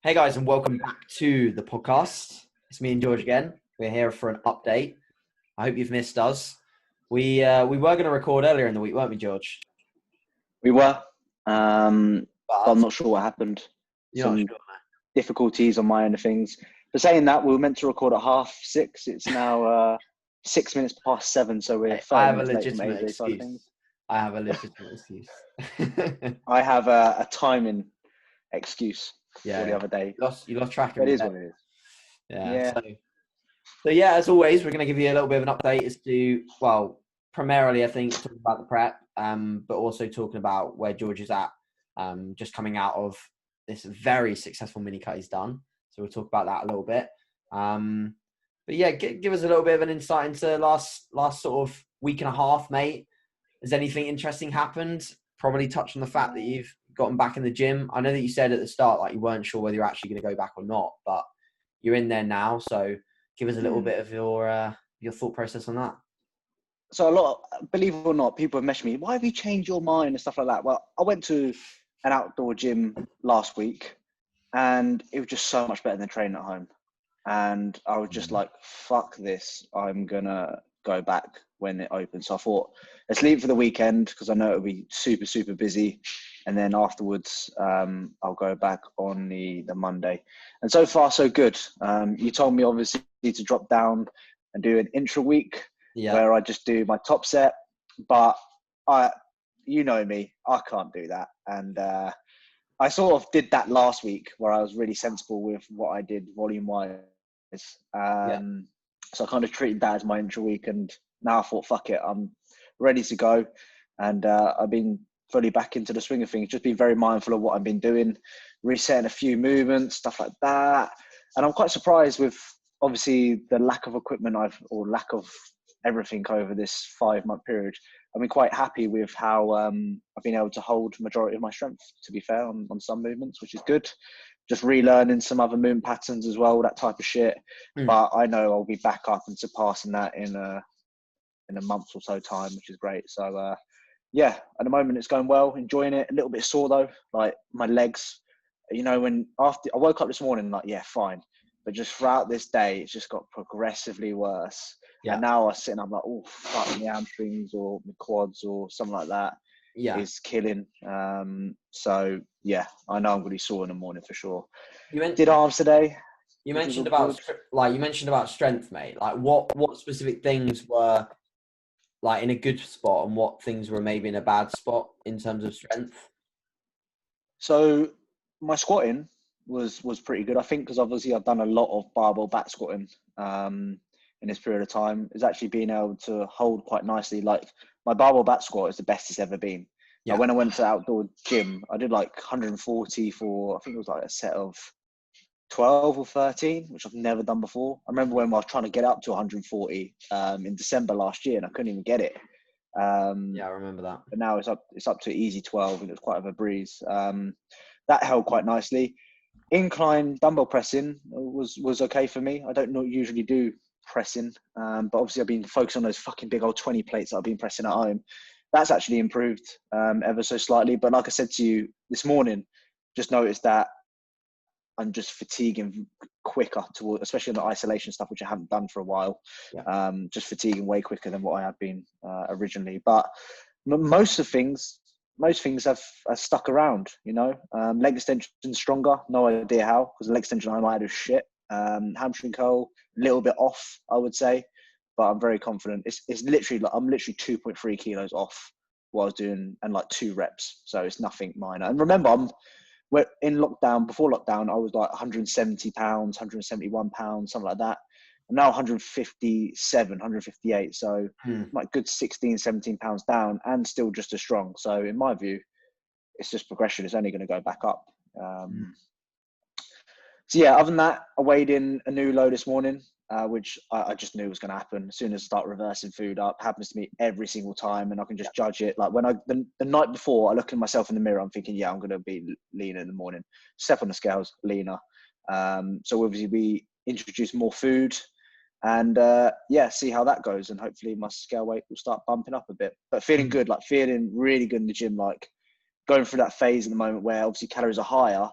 Hey guys, and welcome back to the podcast. It's me and George again. We're here for an update. I hope you've missed us. We were going to record earlier in the week, weren't we, George? We were, but I'm But not sure what happened. you're not Some sure. difficulties on my end of things. But saying that, we were meant to record at 6:30. It's now 6 minutes past 7, so we're Hey, I 30 have a minutes late from legitimate AJ side of excuse. things. I have a legitimate excuse. I have a timing excuse for the Yeah. other day. You lost track of But it your is day. what it is. Yeah. Yeah. So yeah, as always, we're going to give you a little bit of an update as to, well, primarily I think talking about the prep, but also talking about where George is at, just coming out of this very successful mini cut he's done. So we'll talk about that a little bit. But yeah, give us a little bit of an insight into last sort of week and a half, mate. Has anything interesting happened? Probably touch on the fact that you've gotten back in the gym. I know that you said at the start like you weren't sure whether you're actually going to go back or not, but you're in there now. So give us a little bit of your thought process on that. So believe it or not, people have messaged me, why have you changed your mind and stuff like that? Well, I went to an outdoor gym last week and it was just so much better than training at home. And I was just like, fuck this. I'm going to go back when it opens. So I thought, let's leave it for the weekend because I know it'll be super, super busy. And then afterwards, I'll go back on the Monday. And so far, so good. You told me obviously to drop down and do an intra week where I just do my top set. But you know me, I can't do that. And I sort of did that last week where I was really sensible with what I did volume wise. So I kind of treated that as my intro week, and now I thought, fuck it, I'm ready to go. And I've been fully back into the swing of things, just being very mindful of what I've been doing, resetting a few movements, stuff like that. And I'm quite surprised with obviously the lack of equipment or lack of everything over this 5-month period. I've been quite happy with how I've been able to hold majority of my strength, to be fair, on some movements, which is good. Just relearning some other movement patterns as well, that type of shit. But I know I'll be back up and surpassing that in a month or so time, which is great. So yeah, at the moment it's going well, enjoying it. A little bit sore though, like my legs. You know, when after I woke up this morning, like yeah, fine. But just throughout this day, it's just got progressively worse. Yeah. And now I was sitting, I'm like, oh, fuck, my hamstrings or my quads or something like that is killing. So yeah, I know I'm going to be sore in the morning for sure. Did arms today. You mentioned about strength, mate. Like what specific things were like in a good spot and what things were maybe in a bad spot in terms of strength? So my squatting was pretty good, I think, because obviously I've done a lot of barbell back squatting in this period of time. Is actually being able to hold quite nicely. Like my barbell back squat is the best it's ever been. Yeah. When I went to outdoor gym, I did like 140 for, I think it was like a set of 12 or 13, which I've never done before. I remember when I was trying to get up to 140 in December last year and I couldn't even get it. Yeah, I remember that. But now it's up to easy 12 and it's quite of a breeze. That held quite nicely. Incline dumbbell pressing was okay for me. I don't usually do pressing, but obviously I've been focused on those fucking big old 20 plates that I've been pressing at home. That's actually improved ever so slightly. But like I said to you this morning, just noticed that I'm just fatiguing quicker, especially on the isolation stuff, which I haven't done for a while. Yeah. Just fatiguing way quicker than what I have been originally. But most things have stuck around, you know. Leg extension stronger, no idea how, because the leg extension I might have shit. Hamstring curl, a little bit off, I would say, but I'm very confident. It's literally like I'm literally 2.3 kilos off what I was doing and like 2 reps, so it's nothing minor. And remember, we're in lockdown. Before lockdown, I was like 170 pounds, 171 pounds, something like that. I'm now 157, 158. So like good 16, 17 pounds down and still just as strong. So in my view, it's just progression. It's only going to go back up. So yeah, other than that, I weighed in a new low this morning, which I just knew was going to happen. As soon as I start reversing food up, happens to me every single time, and I can just judge it. Like when the night before, I look at myself in the mirror, I'm thinking, yeah, I'm going to be leaner in the morning. Step on the scales, leaner. So obviously we introduce more food, and see how that goes, and hopefully my scale weight will start bumping up a bit. But feeling good, like feeling really good in the gym, like going through that phase at the moment where obviously calories are higher,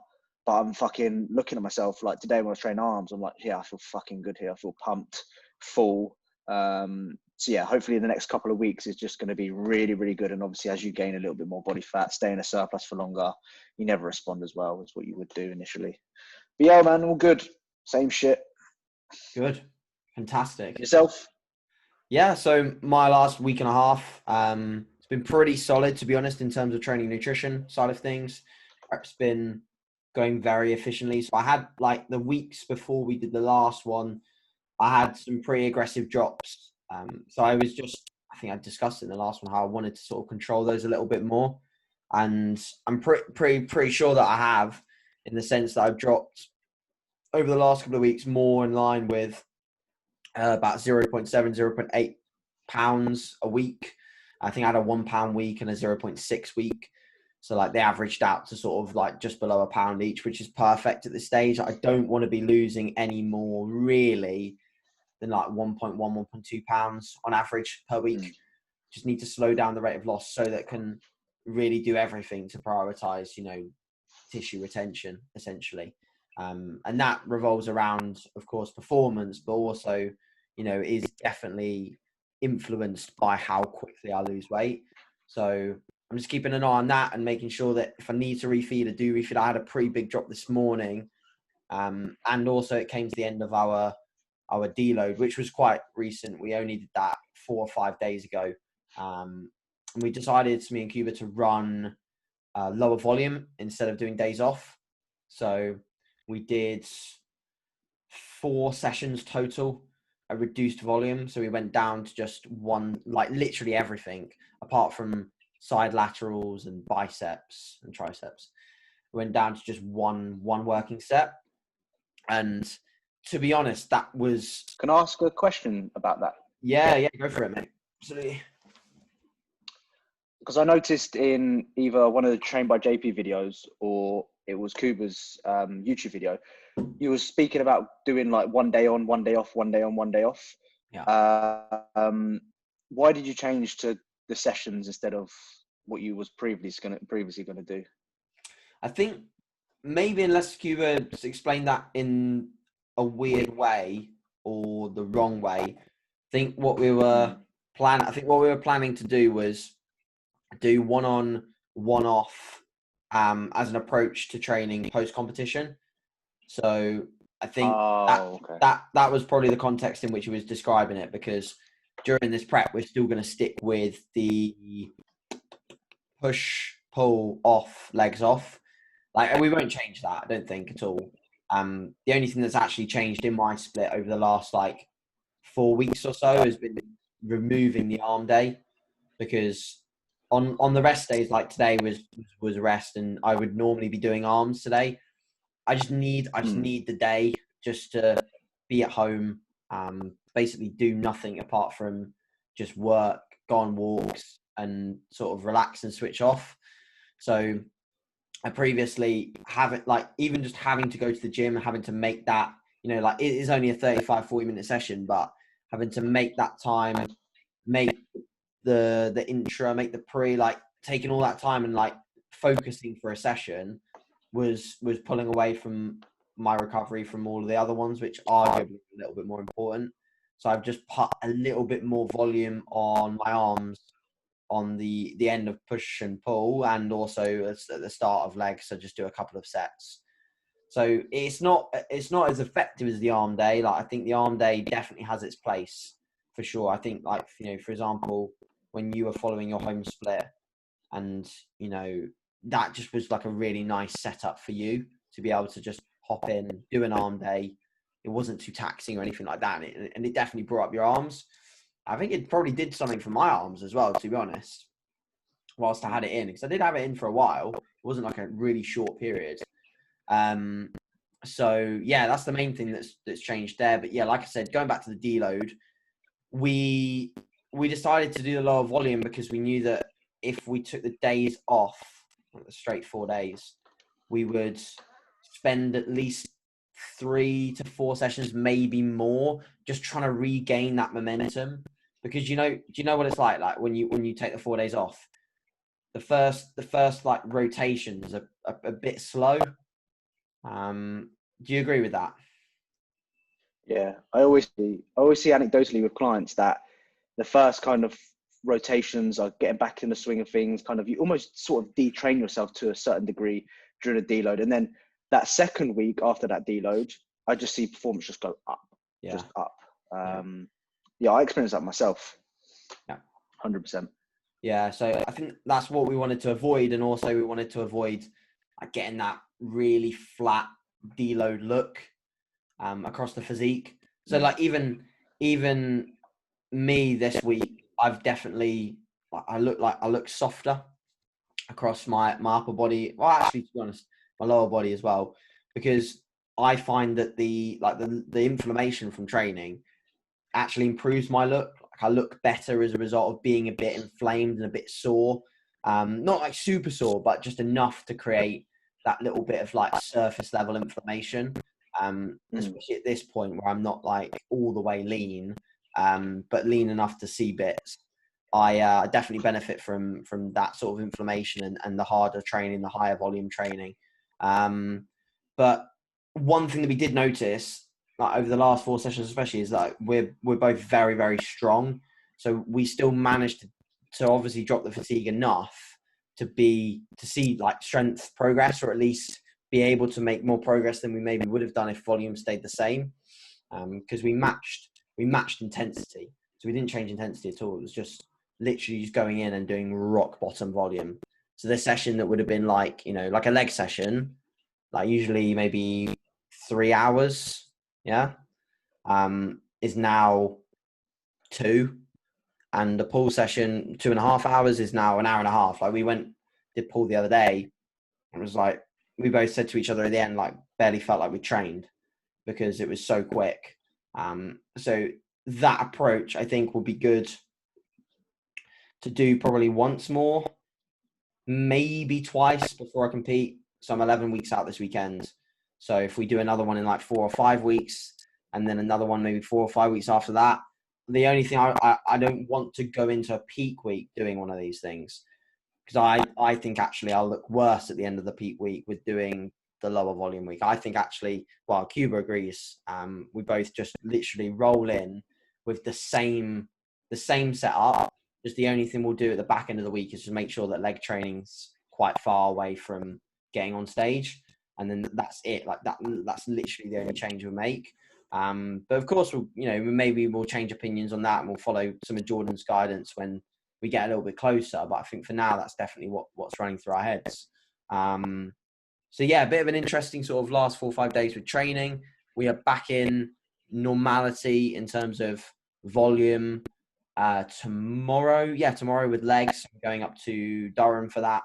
but I'm fucking looking at myself like today when I was training arms, I'm like, yeah, I feel fucking good here. I feel pumped, full. So yeah, hopefully the next couple of weeks is just going to be really, really good. And obviously, as you gain a little bit more body fat, stay in a surplus for longer, you never respond as well as what you would do initially. But yeah, man, all good. Same shit. Good. Fantastic. Yourself? Yeah, so my last week and a half, it's been pretty solid, to be honest, in terms of training nutrition side of things. Prep's been going very efficiently. So I had, like, the weeks before we did the last one, I had some pretty aggressive drops. So I was just, I think I discussed in the last one how I wanted to sort of control those a little bit more. And I'm pretty sure that I have, in the sense that I've dropped over the last couple of weeks more in line with about 0.7, 0.8 pounds a week. I think I had a 1 pound week and a 0.6 week. So like they averaged out to sort of like just below a pound each, which is perfect at this stage. I don't want to be losing any more really than like 1.1, 1.2 pounds on average per week. Just need to slow down the rate of loss so that can really do everything to prioritize, tissue retention essentially. And that revolves around, of course, performance, but also, is definitely influenced by how quickly I lose weight. So I'm just keeping an eye on that and making sure that if I need to refeed, I do refeed. I had a pretty big drop this morning. And also it came to the end of our deload, which was quite recent. We only did that 4 or 5 days ago. And we decided, me and Cuba, to run lower volume instead of doing days off. So we did 4 sessions total, a reduced volume. So we went down to just one, like literally everything apart from side laterals and biceps and triceps. We went down to just one working set. And to be honest, that was... Can I ask a question about that? Yeah, go for it, mate. Absolutely. Because I noticed in either one of the Trained by JP videos or it was Kuba's YouTube video, you were speaking about doing like 1 day on, 1 day off, 1 day on, 1 day off. Yeah. Why did you change to the sessions instead of what you was previously going to do? I think maybe, unless Cuba explained that in a weird way or the wrong way, I think what we were planning to do was do 1 on, 1 off as an approach to training post competition. So I think that was probably the context in which he was describing it, because during this prep we're still going to stick with the push, pull, off, legs off. Like, we won't change that, I don't think, at all. The only thing that's actually changed in my split over the last 4 weeks or so has been removing the arm day, because on the rest days, like today was rest, and I would normally be doing arms today. I just need the day just to be at home, basically do nothing apart from just work, go on walks, and sort of relax and switch off. So I previously even just having to go to the gym, having to make that, it is only a 35-40 minute session, but having to make that time, make the intra, make the pre, taking all that time and focusing for a session was pulling away from my recovery from all of the other ones, which are a little bit more important. So I've just put a little bit more volume on my arms on the end of push and pull, and also at the start of legs. So just do a couple of sets. So it's not as effective as the arm day. I think the arm day definitely has its place for sure. I think for example, when you were following your home split, and that just was a really nice setup for you to be able to just hop in, do an arm day. It wasn't too taxing or anything like that, and it definitely brought up your arms. I think it probably did something for my arms as well, to be honest, whilst I had it in, because I did have it in for a while. It wasn't a really short period. So yeah, that's the main thing that's changed there. But yeah, like I said, going back to the deload, we decided to do the lower volume because we knew that if we took the days off, the straight 4 days, we would spend at least 3 to 4 sessions, maybe more, just trying to regain that momentum. Because do you know what it's like when you take the 4 days off, the first rotations are a bit slow. Do you agree with that? Yeah, I always see anecdotally with clients that the first kind of rotations are getting back in the swing of things. Kind of, you almost sort of detrain yourself to a certain degree during a deload, and then that second week after that deload, I just see performance just go up, just up. Yeah, I experienced that myself. Yeah, 100%. Yeah, so I think that's what we wanted to avoid, and also we wanted to avoid getting that really flat deload look across the physique. So like even me this week, I've definitely I look softer across my upper body. Well, actually, to be honest, my lower body as well, because I find that the inflammation from training actually improves my look. Like I look better as a result of being a bit inflamed and a bit sore. Not like super sore, but just enough to create that little bit of like surface level inflammation. Especially at this point where I'm not like all the way lean, but lean enough to see bits. I definitely benefit from that sort of inflammation and the harder training, the higher volume training. But one thing that we did notice, like over the last 4 sessions especially, is that we're both very, very strong. So we still managed to obviously drop the fatigue enough to see like strength progress, or at least be able to make more progress than we maybe would have done if volume stayed the same. Because we matched intensity. So we didn't change intensity at all. It was just literally just going in and doing rock bottom volume. So this session that would have been like, like a leg session, like usually maybe 3 hours, is now 2. And the pull session, 2.5 hours, is now an hour and a half. Like we did pull the other day, and it was like, we both said to each other at the end, like barely felt like we trained because it was so quick. So that approach, I think, will be good to do probably once more, maybe twice before I compete. So I'm 11 weeks out this weekend. So if we do another one in like 4 or 5 weeks, and then another one maybe 4 or 5 weeks after that, the only thing I don't want to go into a peak week doing one of these things, because I think actually I'll look worse at the end of the peak week with doing the lower volume week. I think actually, well, Cuba agrees. We both just literally roll in with the same setup. Just the only thing we'll do at the back end of the week is just make sure that leg training's quite far away from getting on stage, and then that's it. Like that's literally the only change we'll make. But of course, maybe we'll change opinions on that, and we'll follow some of Jordan's guidance when we get a little bit closer. But I think for now, that's definitely what's running through our heads. So yeah, a bit of an interesting sort of last 4 or 5 days with training. We are back in normality in terms of volume. Tomorrow with legs, going up to Durham for that.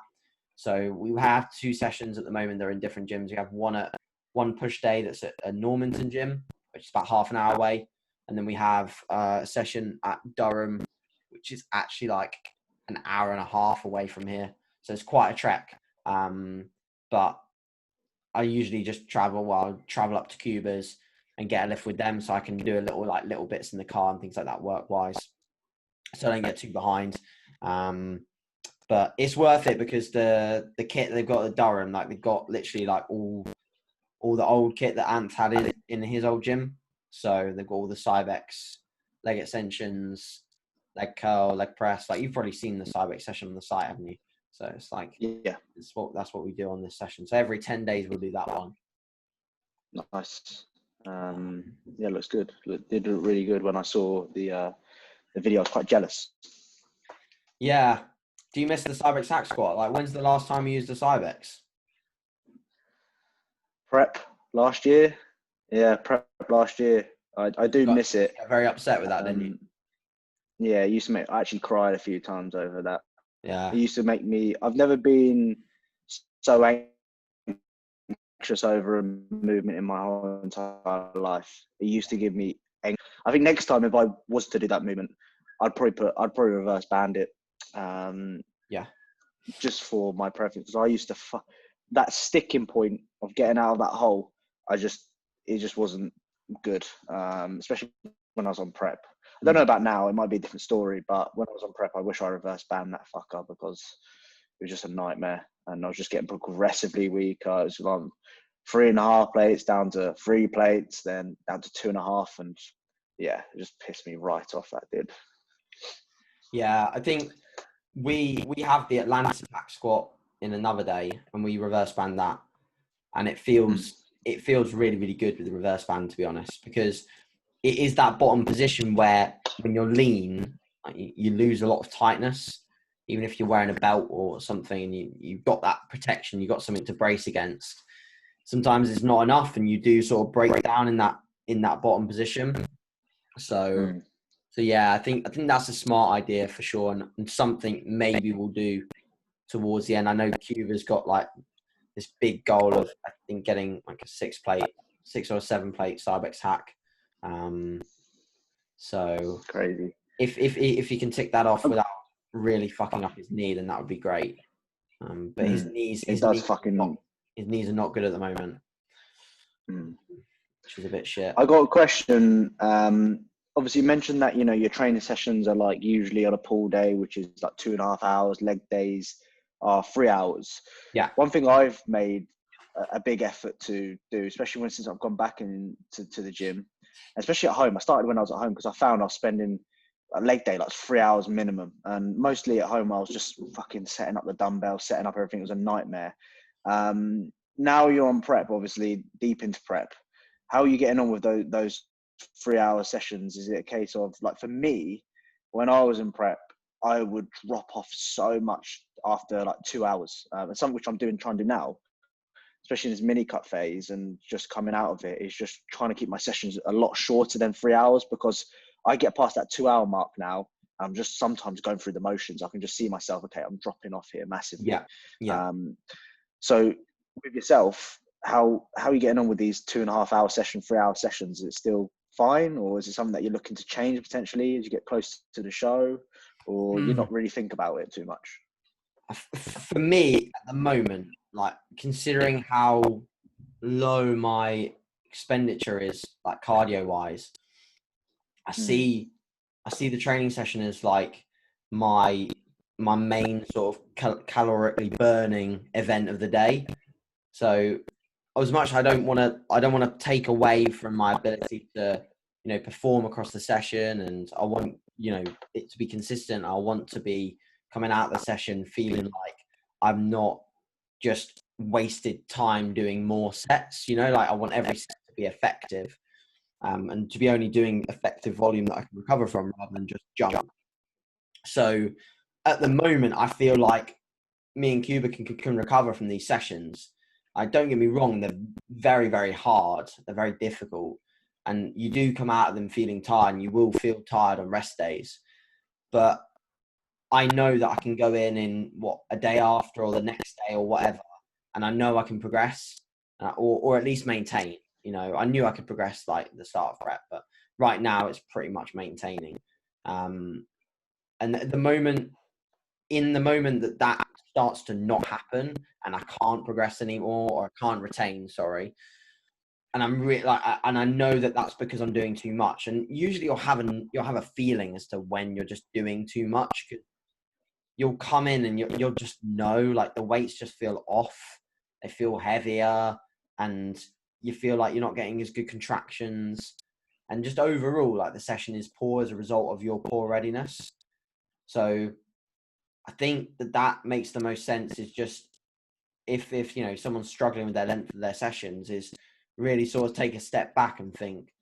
So we have 2 sessions at the moment. They're in different gyms. We have one push day that's at a Normanton gym, which is about half an hour away. And then we have a session at Durham, which is actually like an hour and a half away from here. So it's quite a trek. But I usually just travel up to Cuba's and get a lift with them, so I can do little bits in the car and things like that work-wise, so I don't get too behind. But it's worth it because the kit they've got at Durham, like they've got literally like all the old kit that Ant had in his old gym. So they've got all the Cybex leg extensions, leg curl, leg press. Like you've probably seen the Cybex session on the site, haven't you? So it's like, yeah, that's what we do on this session. So every 10 days we'll do that one. Nice. Yeah, looks good. Did look really good when I saw the video. I was quite jealous. Yeah. Do you miss the Cybex hack squat? Like, when's the last time you used the Cybex? Prep last year. Yeah, prep last year. I do miss it. Got very upset with that, didn't you? Yeah, it used to I actually cried a few times over that. Yeah. It used to make me. I've never been so anxious over a movement in my whole entire life. It used to give me. I think next time if I was to do that movement, I'd probably reverse band it. Yeah. Just for my preference, because I used to that sticking point of getting out of that hole. It just wasn't good, especially when I was on prep. I don't know about now; it might be a different story. But when I was on prep, I wish I reverse band that fucker because it was just a nightmare, and I was just getting progressively weaker. It was 3.5 plates down to 3 plates, then down to 2.5, and yeah, it just pissed me right off. That did. Yeah, I think we have the Atlantis back squat in another day, and we reverse band that, and it feels really, really good with the reverse band, to be honest, because it is that bottom position where when you're lean, like, you lose a lot of tightness. Even if you're wearing a belt or something, and you've got that protection, you've got something to brace against. Sometimes it's not enough, and you do sort of break down in that bottom position. So yeah, I think that's a smart idea for sure, and something maybe we'll do towards the end. I know Cuba's got like this big goal of, I think, getting like a 6 or 7 plate Cybex hack. So crazy. If he can tick that off without really fucking up his knee, then that would be great. But his knees are not good at the moment, which is a bit shit. I got a question. Obviously, you mentioned that your training sessions are like usually on a pull day, which is like 2.5 hours. Leg days are 3 hours. Yeah. One thing I've made a big effort to do, especially since I've gone back to the gym, especially at home. I started when I was at home because I found I was spending a leg day like 3 hours minimum, and mostly at home I was just fucking setting up the dumbbells, setting up everything. It was a nightmare. Now you're on prep, obviously deep into prep. How are you getting on with those 3 hour sessions? Is it a case of, like, for me, when I was in prep, I would drop off so much after like 2 hours, and something which I'm trying to do now, especially in this mini cut phase and just coming out of it, is just trying to keep my sessions a lot shorter than 3 hours, because I get past that 2 hour mark now. I'm just sometimes going through the motions. I can just see myself, okay, I'm dropping off here massively. Yeah. So with yourself, how are you getting on with these 2.5 hour session, 3 hour sessions? Is it still fine, or is it something that you're looking to change potentially as you get close to the show, or you're not really think about it too much? For me at the moment, like, considering how low my expenditure is, like cardio wise, I see the training session as like my main sort of calorically burning event of the day. So as much I don't want to take away from my ability to perform across the session, and I want it to be consistent. I want to be coming out of the session feeling like I'm not just wasted time doing more sets. Like, I want every set to be effective, and to be only doing effective volume that I can recover from, rather than just jump. So at the moment, I feel like me and Cuba can recover from these sessions. Don't get me wrong, they're very, very hard. They're very difficult. And you do come out of them feeling tired, and you will feel tired on rest days. But I know that I can go in a day after or the next day or whatever, and I know I can progress, or at least maintain. I knew I could progress like the start of prep, but right now it's pretty much maintaining. And at the moment, that starts to not happen, and I can't progress anymore, or I can't retain, and I'm really and I know that that's because I'm doing too much. And usually you'll have a feeling as to when you're just doing too much, because you'll come in and you'll just know, like, the weights just feel off, they feel heavier, and you feel like you're not getting as good contractions, and just overall, like, the session is poor as a result of your poor readiness. So I think that makes the most sense, is just if someone's struggling with their length of their sessions, is really sort of take a step back and think,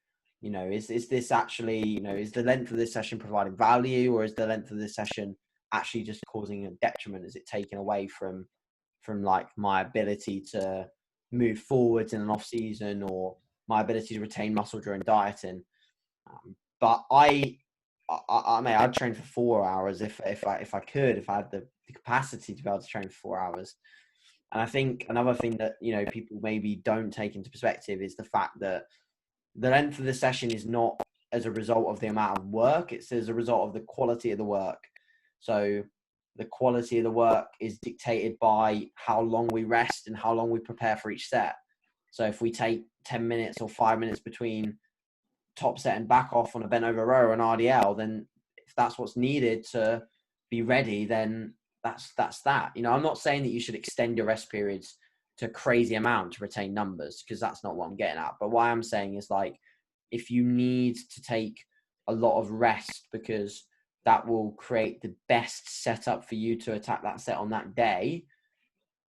is this actually, is the length of this session providing value, or is the length of this session actually just causing a detriment? Is it taken away from like my ability to move forwards in an off season, or my ability to retain muscle during dieting? But I'd train for 4 hours if I could, if I had the capacity to be able to train for 4 hours. And I think another thing that people maybe don't take into perspective is the fact that the length of the session is not as a result of the amount of work; it's as a result of the quality of the work. So the quality of the work is dictated by how long we rest and how long we prepare for each set. So if we take 10 minutes or 5 minutes between top set and back off on a bent over row or an RDL, then if that's what's needed to be ready, then that's that. I'm not saying that you should extend your rest periods to a crazy amount to retain numbers, because that's not what I'm getting at. But what I'm saying is, like, if you need to take a lot of rest because that will create the best setup for you to attack that set on that day,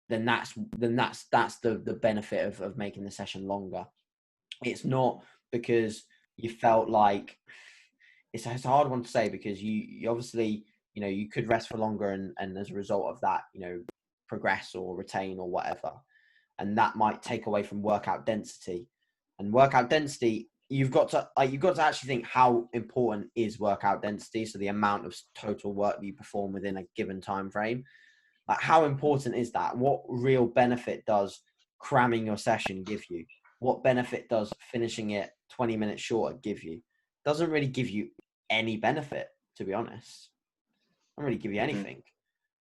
then that's the benefit of making the session longer. It's not because you felt like it's a hard one to say, because you obviously, you could rest for longer and as a result of that, progress or retain or whatever. And that might take away from workout density. And workout density, you've got to actually think, how important is workout density? So the amount of total work that you perform within a given time frame. Like, how important is that? What real benefit does cramming your session give you? What benefit does finishing it 20 minutes shorter give you? Doesn't really give you any benefit, to be honest. Doesn't really give you anything.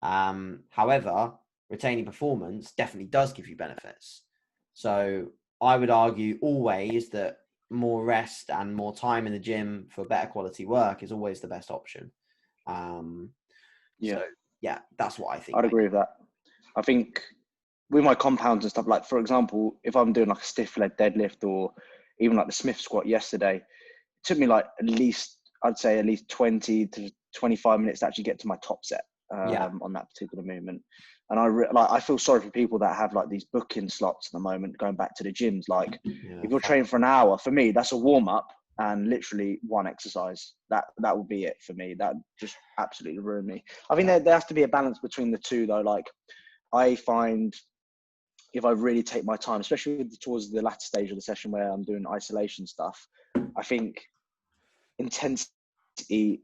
However, retaining performance definitely does give you benefits. So I would argue always that more rest and more time in the gym for better quality work is always the best option. So yeah, that's what I think. I'd agree with that. I think with my compounds and stuff, like, for example, if I'm doing like a stiff leg deadlift or even like the Smith squat yesterday, it took me like at least 20 to 25 minutes to actually get to my top set on that particular movement. And I feel sorry for people that have like these booking slots at the moment, going back to the gyms. Like, if you're training for an hour, for me, that's a warm up and literally one exercise. That would be it for me. That just absolutely ruined me. I think there has to be a balance between the two, though. Like, I find if I really take my time, especially towards the latter stage of the session where I'm doing isolation stuff, I think intensity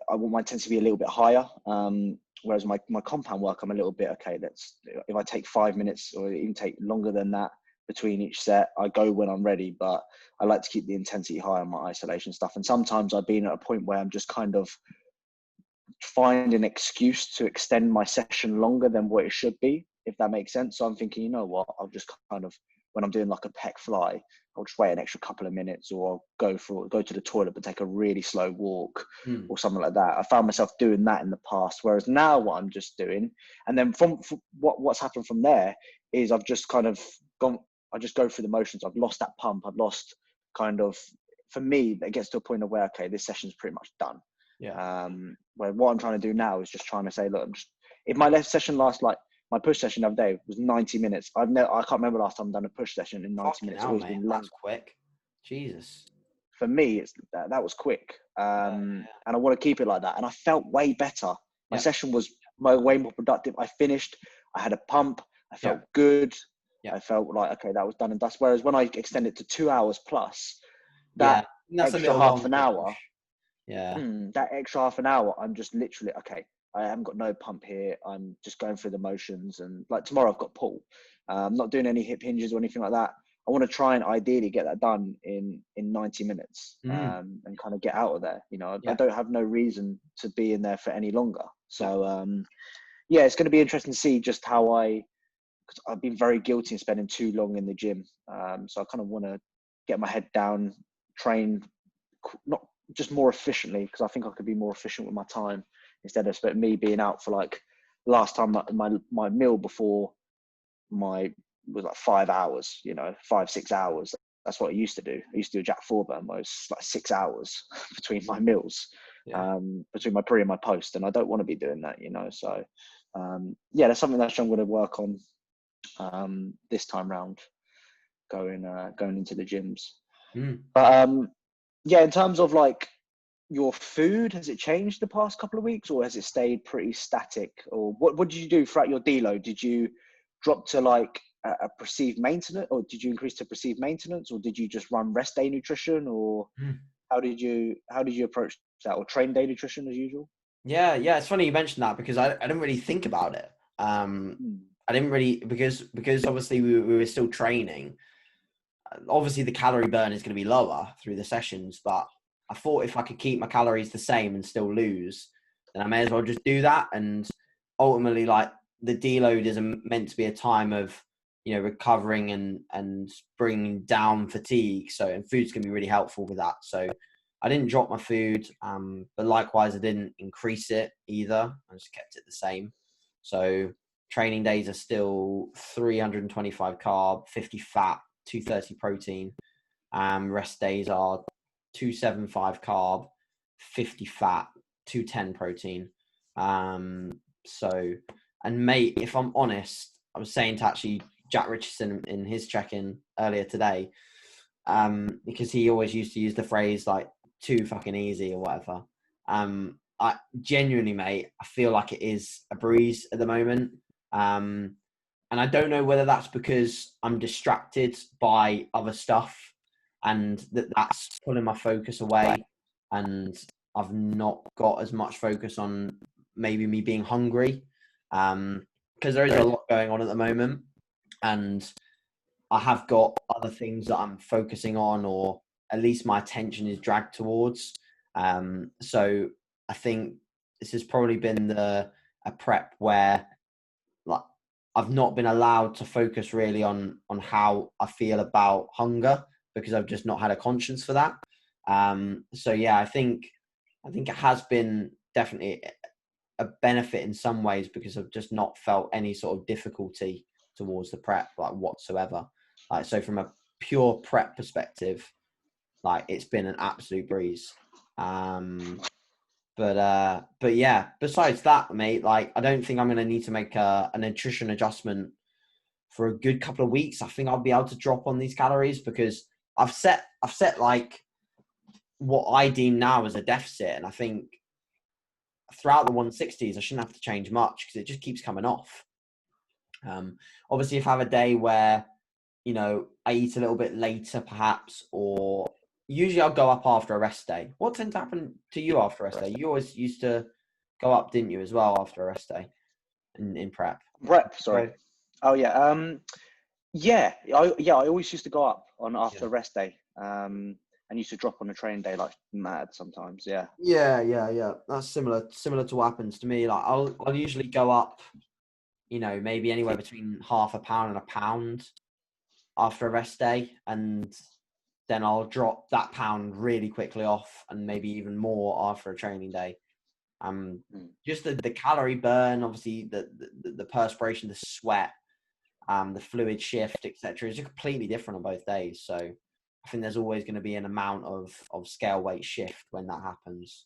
I want my intensity to be a little bit higher. Whereas my compound work, I'm a little bit, okay, if I take 5 minutes or even take longer than that between each set, I go when I'm ready, but I like to keep the intensity high on my isolation stuff. And sometimes I've been at a point where I'm just kind of find an excuse to extend my session longer than what it should be, if that makes sense. So I'm thinking, you know what, I'll just kind of, when I'm doing like a pec fly, I'll just wait an extra couple of minutes, or I'll go to the toilet but take a really slow walk or something like that. I found myself doing that in the past, whereas now what I'm just doing, and then from what's happened from there is I've just kind of gone, I just go through the motions. I've lost that pump. I've lost kind of, for me, it gets to a point of where, okay, this session's pretty much done. Where what I'm trying to do now is just trying to say, look, if my left session lasts, like my push session the other day was 90 minutes. I can't remember last time I've done a push session in 90 minutes. It's always been long. That's quick. Jesus. For me, that was quick. And I want to keep it like that. And I felt way better. My session was way more productive. I finished. I had a pump. I felt good. I felt like, okay, that was done and dust. Whereas when I extend it to 2 hours plus, that's extra half an hour. That extra half an hour, I'm just literally, okay, I haven't got no pump here. I'm just going through the motions. And like tomorrow I've got pull. I'm not doing any hip hinges or anything like that. I want to try and ideally get that done in 90 minutes and kind of get out of there. I don't have no reason to be in there for any longer. So, it's going to be interesting to see just how because I've been very guilty of spending too long in the gym. So I kind of want to get my head down, train, not just more efficiently, because I think I could be more efficient with my time instead of me being out for like last time my meal before was like 5 hours, 5-6 hours. That's what I used to do. I used to do a Jack Thorburn where it's like 6 hours between my meals, between my pre and my post. And I don't want to be doing that, So that's something that I'm going to work on this time round, going into the gyms. But in terms of like your food, has it changed the past couple of weeks, or has it stayed pretty static? Or what did you do throughout your deload? Did you drop to like a perceived maintenance, or did you increase to perceived maintenance, or did you just run rest day nutrition, or how did you approach that, or train day nutrition as usual? Yeah, it's funny you mentioned that, because I didn't really think about it. I didn't really, because obviously we were still training. Obviously the calorie burn is going to be lower through the sessions, but I thought if I could keep my calories the same and still lose, then I may as well just do that. And ultimately, like, the deload is meant to be a time of, recovering and bringing down fatigue. So, and food's going to be really helpful with that. So I didn't drop my food, but likewise, I didn't increase it either. I just kept it the same. So training days are still 325 carb, 50 fat, 230 protein. Rest days are 275 carb, 50 fat, 210 protein. So, and mate, if I'm honest, I was saying to actually Jack Richardson in his check-in earlier today, because he always used to use the phrase like too fucking easy or whatever. I genuinely, mate, I feel like it is a breeze at the moment. And I don't know whether that's because I'm distracted by other stuff and that's pulling my focus away, and I've not got as much focus on maybe me being hungry, because there is a lot going on at the moment, and I have got other things that I'm focusing on, or at least my attention is dragged towards. So I think this has probably been a prep where, like, I've not been allowed to focus really on how I feel about hunger, because I've just not had a conscience for that. So yeah, I think it has been definitely a benefit in some ways, because I've just not felt any sort of difficulty towards the prep, like, whatsoever. Like, so from a pure prep perspective, like, it's been an absolute breeze. But yeah, besides that, mate, like, I don't think I'm going to need to make a nutrition adjustment for a good couple of weeks. I think I'll be able to drop on these calories, because I've set like what I deem now as a deficit. And I think throughout the 160s, I shouldn't have to change much, because it just keeps coming off. Obviously, if I have a day where, you know, I eat a little bit later perhaps, or usually I'll go up after a rest day. What tends to happen to you after a rest day? You always used to go up, didn't you, as well, after a rest day in prep? Sorry. Oh yeah. Yeah. I always used to go up on after rest day. And used to drop on a training day like mad sometimes. Yeah. Yeah. That's similar to what happens to me. Like, I'll usually go up, you know, maybe anywhere between half a pound and a pound after a rest day, and then I'll drop that pound really quickly off, and maybe even more after a training day. Just the calorie burn, obviously the perspiration, the sweat, the fluid shift, etc., is completely different on both days. So I think there's always going to be an amount of scale weight shift when that happens.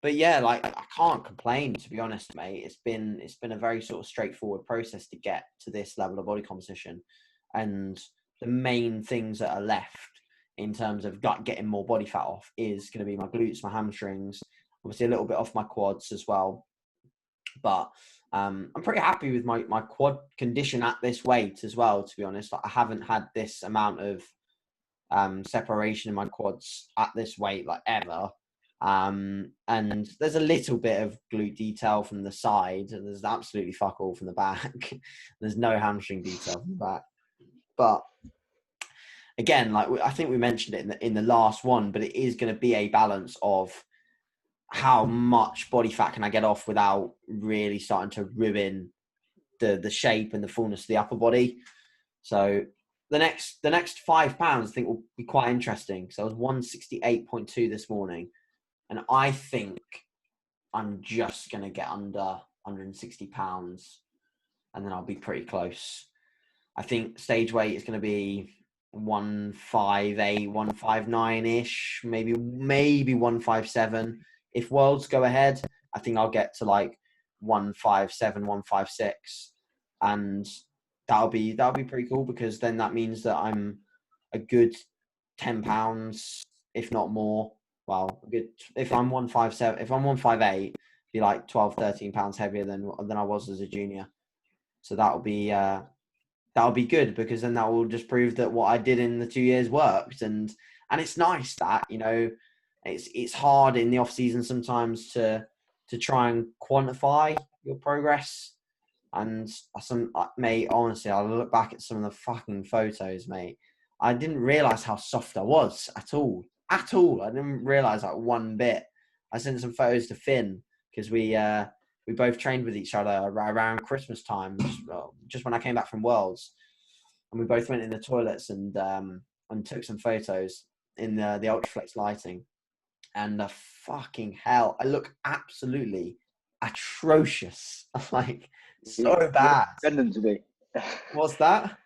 But yeah, like, I can't complain, to be honest, mate. It's been a very sort of straightforward process to get to this level of body composition, and the main things that are left in terms of getting more body fat off is going to be my glutes, my hamstrings, obviously a little bit off my quads as well. But I'm pretty happy with my quad condition at this weight as well, to be honest. Like, I haven't had this amount of separation in my quads at this weight, like, ever. And there's a little bit of glute detail from the side, and there's absolutely fuck all from the back. There's no hamstring detail from the back. But again, like, I think we mentioned it in the last one, but it is going to be a balance of how much body fat can I get off without really starting to ruin the shape and the fullness of the upper body. So the next 5 pounds I think will be quite interesting. So I was 168.2 this morning, and I think I'm just going to get under 160 pounds, and then I'll be pretty close. I think stage weight is going to be 158, 159-ish, maybe 157. If worlds go ahead, I think I'll get to like 157, 156, and that'll be pretty cool, because then that means that I'm a good 10 pounds, if not more. Well, good. If I'm 157, if I'm 158, be like 12, 13 pounds heavier than I was as a junior. So that'll be good, because then that will just prove that what I did in the 2 years worked. And it's nice that, you know, it's hard in the off season sometimes to try and quantify your progress. And mate, honestly, I look back at some of the fucking photos, mate. I didn't realize how soft I was at all. I didn't realize, like, one bit. I sent some photos to Finn, because we both trained with each other around Christmas time, just when I came back from Worlds, and we both went in the toilets and took some photos in the Ultraflex lighting. And fucking hell, I look absolutely atrocious. Like, You, so you'll bad. send them to me. What's that?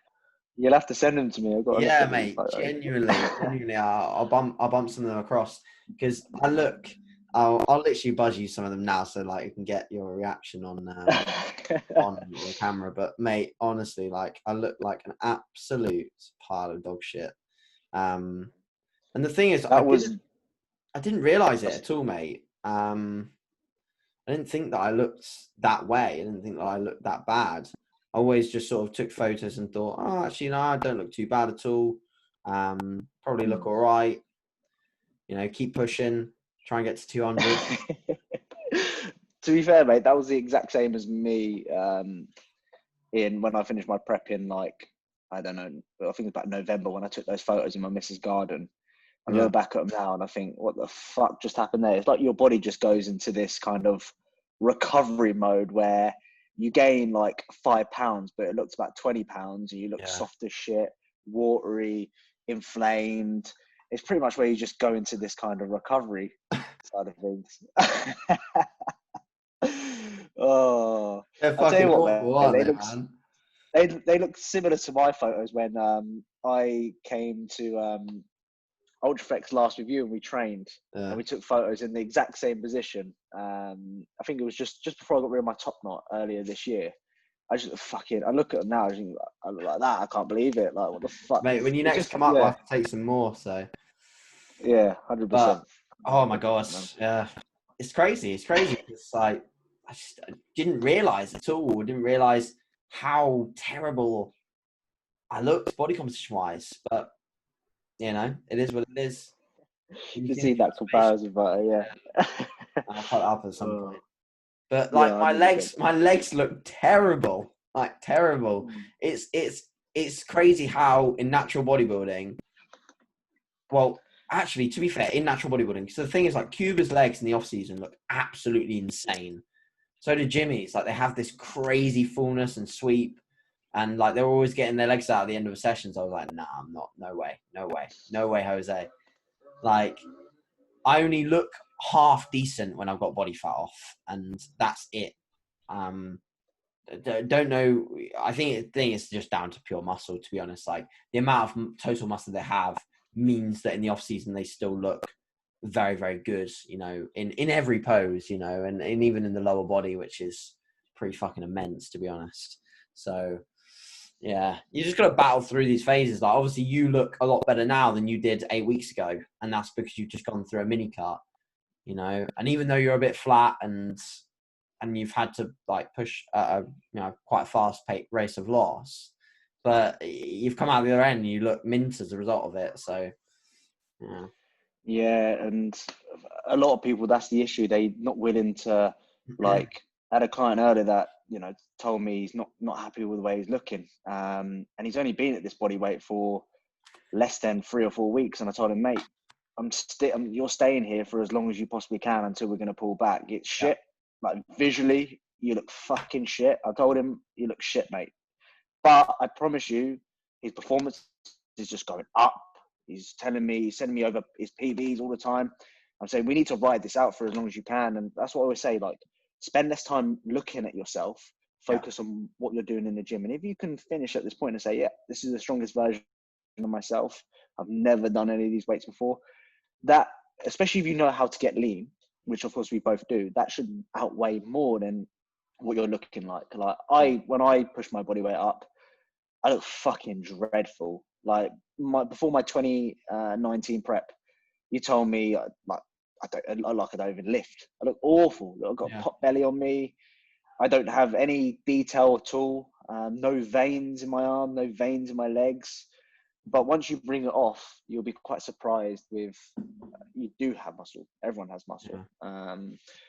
You'll have to send them to me. I've got to look Yeah, at these mate. photos. Genuinely, I'll bump some of them across because I'll literally buzz you some of them now, so like you can get your reaction on your camera. But mate, honestly, like I look like an absolute pile of dog shit. And the thing is, That was I didn't realize it at all, mate. I didn't think that I looked that way. I didn't think that I looked that bad. I always just sort of took photos and thought, oh, actually, no, I don't look too bad at all. Probably look all right. You know, keep pushing, try and get to 200. to be fair, mate, that was the exact same as me in when I finished my prep in like, I don't know, I think it's about November when I took those photos in my missus' garden. I Yeah. look back at them now and I think, what the fuck just happened there? It's like your body just goes into this kind of recovery mode where you gain like 5 pounds, but it looks about 20 pounds and you look soft as shit, watery, inflamed. It's pretty much where you just go into this kind of recovery side of things. Oh, They're I'll tell you fucking what, awful, mate, aren't they, man? they look similar to my photos when I came to Ultraflex last with you and we trained and we took photos in the exact same position. I think it was just before I got rid of my top knot earlier this year. I just I look at them now, I look like that. I can't believe it. Like, what the fuck? Mate, when you It's next just, come up, yeah, we'll have to take some more. So, yeah, 100%. but oh my god, man. yeah, it's crazy. It's crazy. It's like I didn't realize at all. I didn't realize how terrible I looked body composition wise. But you know, it is what it is. You see that comparison, but yeah. I'll put it up at some point. But Yeah, like 100%. my legs look terrible. Like terrible. It's crazy how in natural bodybuilding, well, actually, to be fair, in natural bodybuilding, so the thing is like Cuba's legs in the off season look absolutely insane. So do Jimmy's. Like they have this crazy fullness and sweep, and like they're always getting their legs out at the end of the sessions. I was like, nah, I'm not. No way, Jose. Like I only look half decent when I've got body fat off, and that's it. Don't know. I think it's just down to pure muscle, to be honest. Like the amount of total muscle they have means that in the off season they still look very, very good. You know, in every pose. You know, and even in the lower body, which is pretty fucking immense, to be honest. So yeah, you just got to battle through these phases. Like obviously, you look a lot better now than you did 8 weeks ago, and that's because you've just gone through a mini cut. You know, and even though you're a bit flat and you've had to like push a quite a fast race of loss, but you've come out the other end and you look mint as a result of it. So yeah, and a lot of people, that's the issue. They not willing to, like, I had a client earlier that told me he's not happy with the way he's looking, and he's only been at this body weight for less than 3 or 4 weeks, and I told him, mate, you're staying here for as long as you possibly can until we're going to pull back. It's shit. Like visually, you look fucking shit. I told him, you look shit, mate. But I promise you, his performance is just going up. He's sending me over his PBs all the time. I'm saying we need to ride this out for as long as you can. And that's what I always say, like, spend less time looking at yourself, focus on what you're doing in the gym. And if you can finish at this point and say, yeah, this is the strongest version of myself. I've never done any of these weights before. That, especially if you know how to get lean, which of course we both do, that should outweigh more than what you're looking like. Like when I push my body weight up, I look fucking dreadful. Like before my 2019 prep, you told me like I don't even lift. I look awful. I've got pot belly on me. I don't have any detail at all. No veins in my arm, no veins in my legs. But once you bring it off, you'll be quite surprised with, you do have muscle. Everyone has muscle.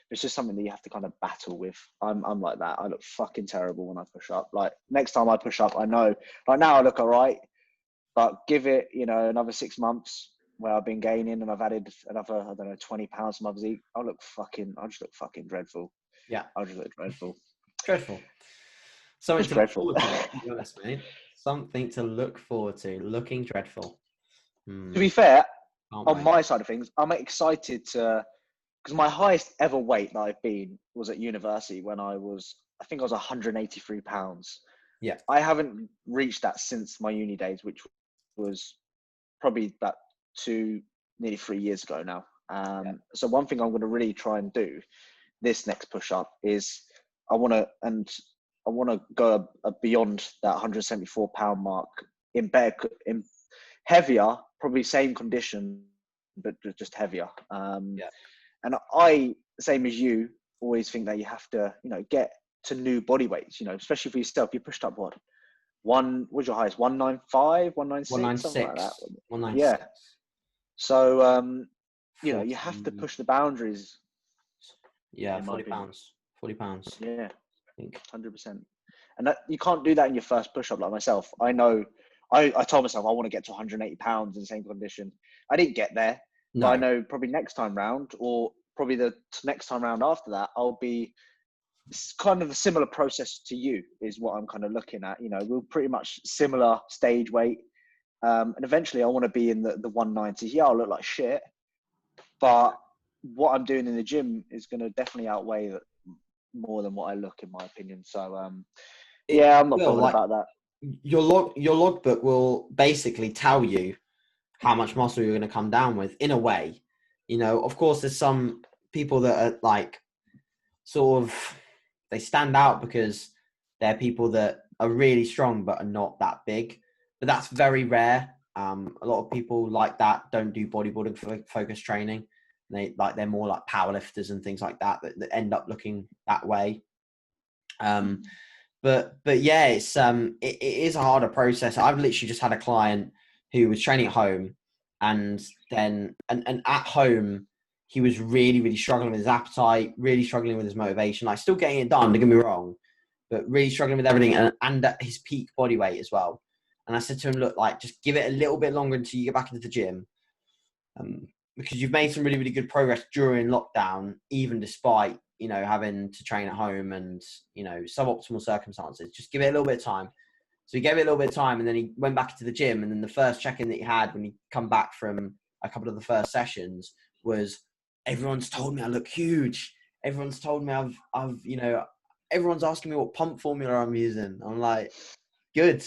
It's just something that you have to kind of battle with. I'm like that. I look fucking terrible when I push up. Like next time I push up, I know. Like now I look all right, but give it, another 6 months where I've been gaining and I've added another, 20 pounds to my physique. I'll just look fucking dreadful. yeah, I'll just look dreadful. Dreadful. Something Just to dreadful. look forward to be honest, mate. Something to look forward to. Looking dreadful. To be fair, on my side of things, I'm excited to, because my highest ever weight that I've been was at university when I think I was 183 pounds. Yeah. I haven't reached that since my uni days, which was probably about nearly 3 years ago now. So one thing I'm going to really try and do this next push up is I want to go beyond that 174 pound mark in heavier, probably same condition, but just heavier. And I, same as you, always think that you have to, get to new body weights, especially for yourself. You pushed up what? What's your highest? 195, 196, something like that. 196. Yeah. So, you have to push the boundaries. Yeah, 40 pounds. 40 pounds. Yeah, I think 100%. And that, you can't do that in your first push-up like myself. I know, I told myself I want to get to 180 pounds in the same condition. I didn't get there, but I know probably next time round, or probably the next time round after that, I'll be kind of a similar process to you is what I'm kind of looking at. We're pretty much similar stage weight. And eventually I want to be in the 190s. Yeah, I'll look like shit, but what I'm doing in the gym is going to definitely outweigh that more than what I look, in my opinion. So, I'm not bothered about that. Your logbook will basically tell you how much muscle you're going to come down with, in a way. Of course, there's some people that are like, sort of, they stand out because they're people that are really strong but are not that big. But that's very rare. A lot of people like that don't do bodybuilding focus training. They're more like powerlifters and things like that end up looking that way. But yeah, it is a harder process. I've literally just had a client who was training at home, and at home he was really, really struggling with his appetite, really struggling with his motivation. Like, still getting it done, don't get me wrong, but really struggling with everything, and at his peak body weight as well. And I said to him, look, like, just give it a little bit longer until you get back into the gym, because you've made some really, really good progress during lockdown, even despite, having to train at home and, suboptimal circumstances. Just give it a little bit of time. So he gave it a little bit of time, and then he went back into the gym. And then the first check-in that he had when he come back from a couple of the first sessions was, everyone's told me I look huge. Everyone's told me I've everyone's asking me what pump formula I'm using. I'm like, good.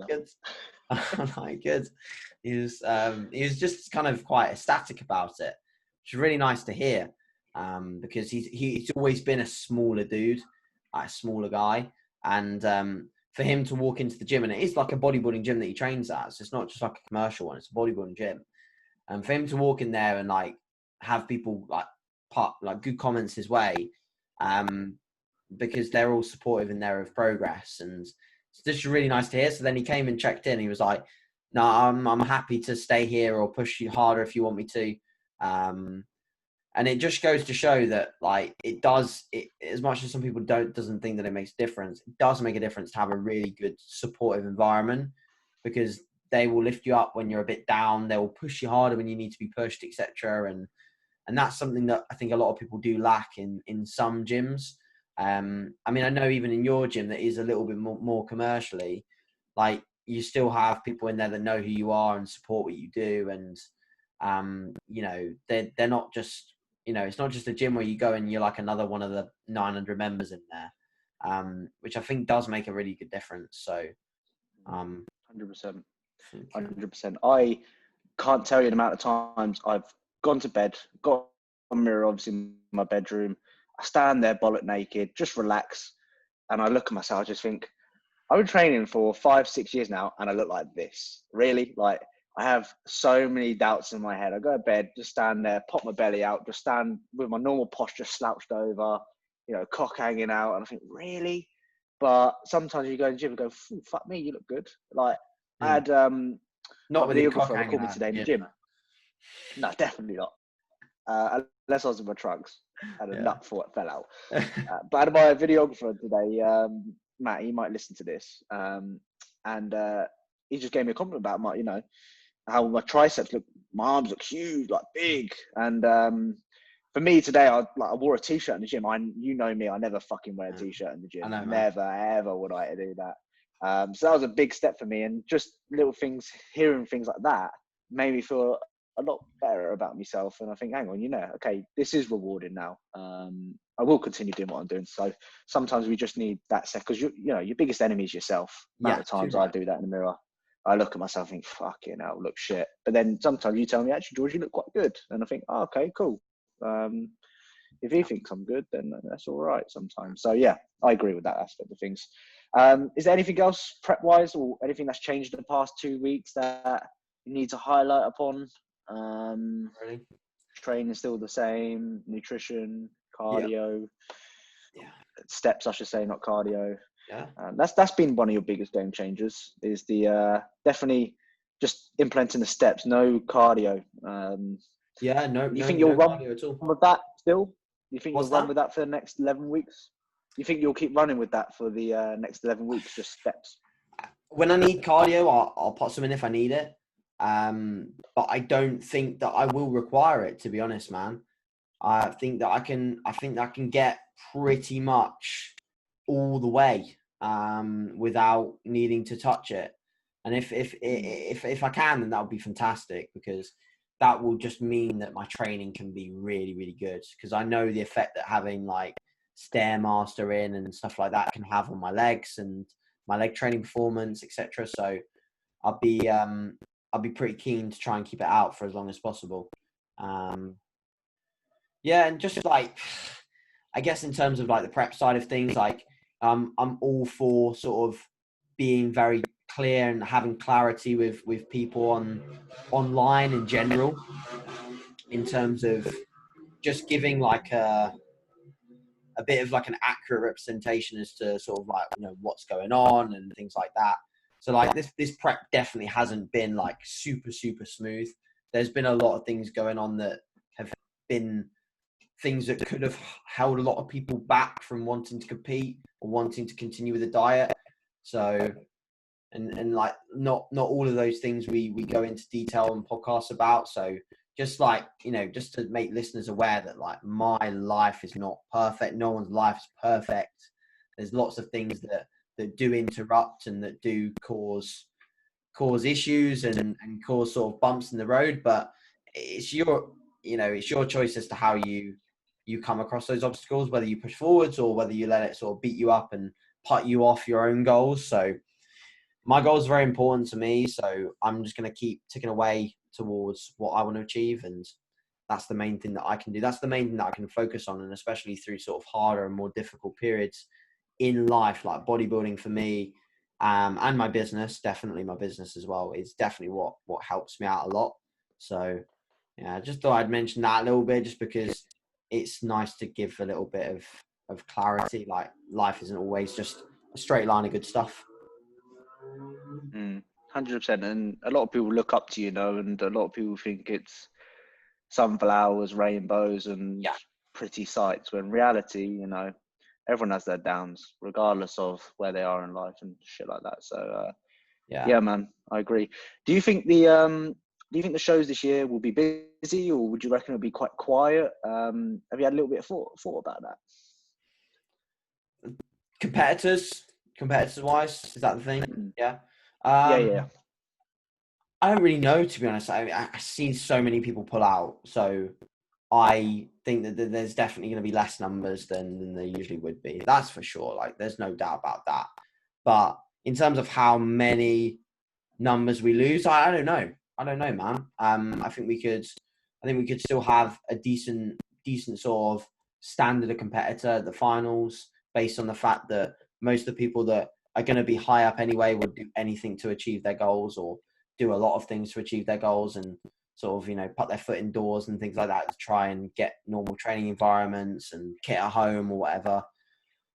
Good. I'm like, good. He was just kind of quite ecstatic about it, which is really nice to hear, because he's always been a smaller dude, like a smaller guy, and for him to walk into the gym, and it is like a bodybuilding gym that he trains at, so it's not just like a commercial one, it's a bodybuilding gym, and for him to walk in there and like have people like good comments his way, because they're all supportive in their of progress, and it's just really nice to hear. So then he came and checked in. He was like, no, I'm happy to stay here or push you harder if you want me to. And it just goes to show that, like, as much as some people doesn't think that it makes a difference, it does make a difference to have a really good supportive environment, because they will lift you up when you're a bit down. They will push you harder when you need to be pushed, etc. And that's something that I think a lot of people do lack in some gyms. I mean, I know even in your gym that is a little bit more commercially, like, you still have people in there that know who you are and support what you do. And, they're not just, it's not just a gym where you go and you're like another one of the 900 members in there, which I think does make a really good difference. So, 100%. 100%. I can't tell you the amount of times I've gone to bed, got a mirror, obviously, in my bedroom. I stand there bollock naked, just relax. And I look at myself, I just think, I've been training for 5-6 years now, and I look like this. Really? Like, I have so many doubts in my head. I go to bed, just stand there, pop my belly out, just stand with my normal posture slouched over, cock hanging out. And I think, really? But sometimes you go in the gym and go, fuck me, you look good. Like, I had not with the cock videographer called me today in the gym. No, definitely not. Unless I was in my trunks and a nut fell out. But I had my videographer today, Matt, he might listen to this. And he just gave me a compliment about my, how my triceps look, my arms look huge, like big. And for me today, I wore a t-shirt in the gym. You know me, I never fucking wear a t-shirt in the gym. Never, ever would I do that. So that was a big step for me. And just little things, hearing things like that made me feel a lot better about myself. And I think, hang on, okay, this is rewarding now. I will continue doing what I'm doing. So sometimes we just need that second, because your biggest enemy is yourself. Amount of times I do that in the mirror. I look at myself and think, fucking hell, look shit. But then sometimes you tell me, actually, George, you look quite good. And I think, oh, okay, cool. If he thinks I'm good, then that's all right sometimes. So yeah, I agree with that aspect of things. Is there anything else prep-wise or anything that's changed in the past 2 weeks that you need to highlight upon? Really? Training still the same, nutrition, cardio, steps, I should say, not cardio. Yeah. That's been one of your biggest game changers, is the definitely just implementing the steps, no cardio. You think you'll run with that still? You think you'll run with that for the next 11 weeks? You think you'll keep running with that for the next 11 weeks, just steps? When I need cardio, I'll put some in if I need it. But I don't think that I will require it, to be honest, man. I think that I can get pretty much all the way without needing to touch it. And if I can, then that would be fantastic, because that will just mean that my training can be really, really good, because I know the effect that having like Stairmaster in and stuff like that can have on my legs and my leg training performance, etc. So I'll be pretty keen to try and keep it out for as long as possible. Yeah, and just like, I guess in terms of like the prep side of things, like I'm all for sort of being very clear and having clarity with people online in general, in terms of just giving like a bit of like an accurate representation as to sort of like, what's going on and things like that. So like this prep definitely hasn't been like super, super smooth. There's been a lot of things going on that have been things that could have held a lot of people back from wanting to compete or wanting to continue with the diet. So, and like not all of those things we go into detail on podcasts about. So just like, just to make listeners aware that like my life is not perfect. No one's life is perfect. There's lots of things that do interrupt and that do cause issues and cause sort of bumps in the road. But it's your choice as to how you come across those obstacles, whether you push forwards or whether you let it sort of beat you up and put you off your own goals. So my goals are very important to me. So I'm just going to keep ticking away towards what I want to achieve. And that's the main thing that I can do. That's the main thing that I can focus on. And especially through sort of harder and more difficult periods in life, like bodybuilding for me, and my business, definitely my business as well, is definitely what helps me out a lot. So yeah, I just thought I'd mention that a little bit, just because it's nice to give a little bit of clarity. Like life isn't always just a straight line of good stuff. 100%. And a lot of people look up to you, and a lot of people think it's sunflowers, rainbows, and pretty sights. When in reality, everyone has their downs, regardless of where they are in life and shit like that. So yeah, man, I agree. Do you think the shows this year will be busy, or would you reckon it'll be quite quiet? Have you had a little bit of thought about that? Competitors wise, is that the thing? Yeah. Yeah. I don't really know, to be honest. I see so many people pull out, so I think that there's definitely going to be less numbers than there usually would be. That's for sure. Like, there's no doubt about that. But in terms of how many numbers we lose, I don't know. I don't know, man. I think we could still have a decent sort of standard of competitor at the finals, based on the fact that most of the people that are going to be high up anyway would do anything to achieve their goals, or do a lot of things to achieve their goals, and sort of, put their foot indoors and things like that to try and get normal training environments and kit at home or whatever.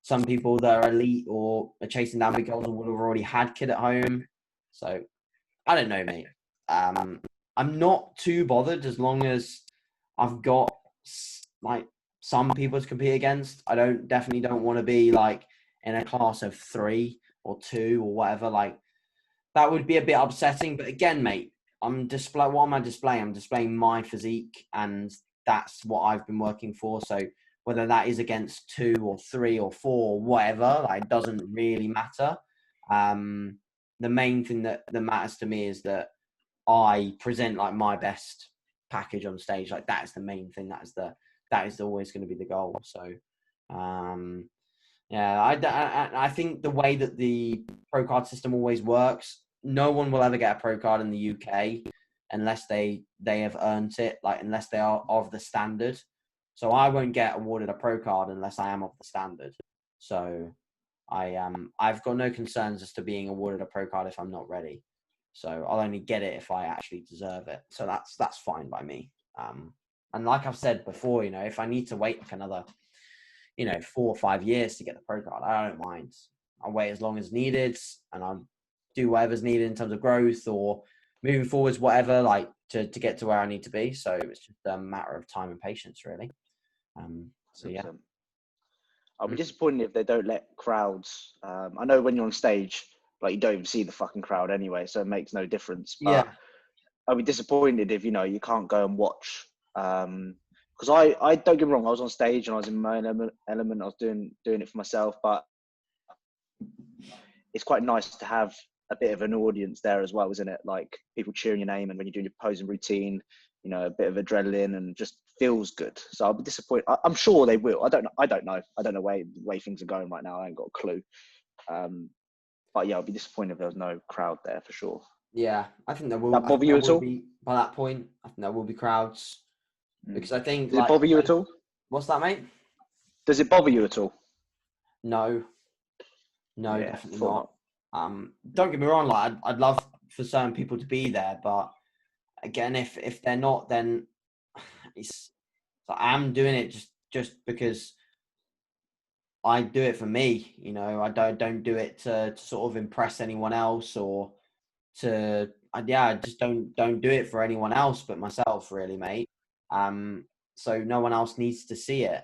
Some people that are elite or are chasing down big goals and would have already had kit at home. So I don't know, mate. I'm not too bothered as long as I've got like some people to compete against. I definitely don't want to be like in a class of 3 or 2 or whatever. Like, that would be a bit upsetting. But again, mate, what am I displaying? I'm displaying my physique, and that's what I've been working for. So whether that is against 2 or 3 or 4, whatever, like, it doesn't really matter. The main thing that matters to me is that I present like my best package on stage. Like that is the main thing. That is always going to be the goal. So, yeah, I think the way that the pro card system always works, no one will ever get a pro card in the UK unless they have earned it, like unless they are of the standard. So I won't get awarded a pro card unless I am of the standard. So I've got no concerns as to being awarded a pro card if I'm not ready. So I'll only get it if I actually deserve it. So that's fine by me. And like I've said before, you know, if I need to wait like another, you know, 4 or 5 years to get the pro card, I don't mind. I'll wait as long as needed, and I'll do whatever's needed in terms of growth or moving forwards, whatever, like to get to where I need to be. So it's just a matter of time and patience, really. So yeah. I'll be disappointed if they don't let crowds. I know when you're on stage, like you don't even see the fucking crowd anyway, so it makes no difference. But Yeah. I'll be disappointed if, you know, you can't go and watch. Because I don't get me wrong, I was on stage and I was in my own element. I was doing it for myself, but it's quite nice to have a bit of an audience there as well, isn't it? Like people cheering your name, and when you're doing your posing routine, you know, a bit of adrenaline and just feels good. So I'll be disappointed. I'm sure they will. I don't know. I don't know where things are going right now. I ain't got a clue. But yeah, I'll be disappointed if there was no crowd there for sure. Yeah, I think there will. That bother you at all? Be, by that point, I think there will be crowds because I think. Does it bother you at all? What's that, mate? Does it bother you at all? No, yeah, definitely not. Don't get me wrong. Like, I'd love for certain people to be there, but again, if they're not, then it's. So I'm doing it just because I do it for me. You know, I don't do it to sort of impress anyone else or to. I just don't do it for anyone else but myself, really, mate. So no one else needs to see it,